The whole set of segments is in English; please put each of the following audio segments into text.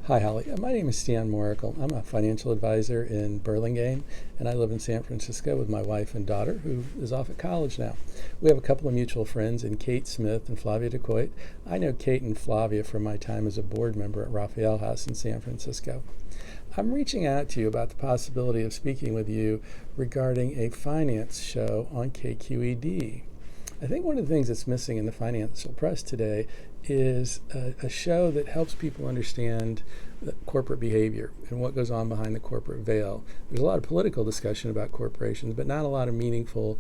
Hi, Holly. My name is Stan Moracle. I'm a financial advisor in Burlingame, and I live in San Francisco with my wife and daughter, who is off at college now. We have a couple of mutual friends in Kate Smith and Flavia DeCoit. I know Kate and Flavia from my time as a board member at Raphael House in San Francisco. I'm reaching out to you about the possibility of speaking with you regarding a finance show on KQED. I think one of the things that's missing in the financial press today is a show that helps people understand corporate behavior and what goes on behind the corporate veil. There's a lot of political discussion about corporations, but not a lot of meaningful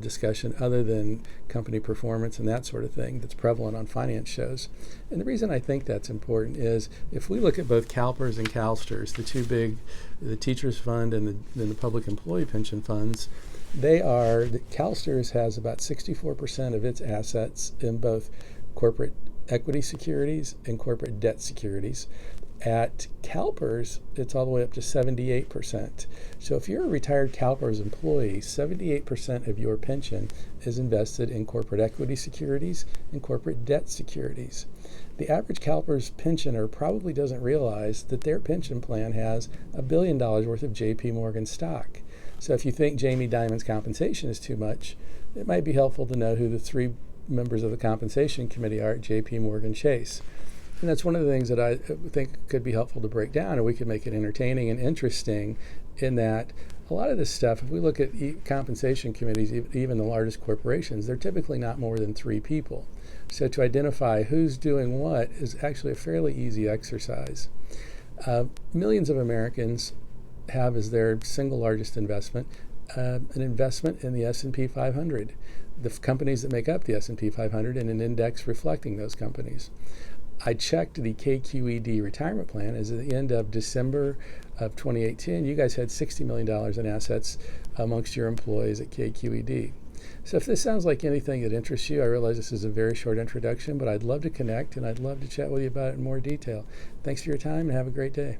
discussion other than company performance and that sort of thing that's prevalent on finance shows. And the reason I think that's important is if we look at both CalPERS and CalSTRS, the two big, the Teachers Fund and the Public Employee Pension Funds, the CalSTRS has about 64% of its assets in both corporate equity securities and corporate debt securities. At CalPERS, it's all the way up to 78%. So if you're a retired CalPERS employee, 78% of your pension is invested in corporate equity securities and corporate debt securities. The average CalPERS pensioner probably doesn't realize that their pension plan has $1 billion worth of JP Morgan stock. So if you think Jamie Dimon's compensation is too much, it might be helpful to know who the three members of the compensation committee are at JP Morgan Chase. And that's one of the things that I think could be helpful to break down, and we could make it entertaining and interesting in that a lot of this stuff, if we look at compensation committees, even the largest corporations, they're typically not more than 3 people. So to identify who's doing what is actually a fairly easy exercise. Millions of Americans have as their single largest investment an investment in the S&P 500, the companies that make up the S&P 500 and an index reflecting those companies. I checked the KQED retirement plan as at the end of December of 2018. You guys had $60 million in assets amongst your employees at KQED. So if this sounds like anything that interests you, I realize this is a very short introduction, but I'd love to connect and I'd love to chat with you about it in more detail. Thanks for your time and have a great day.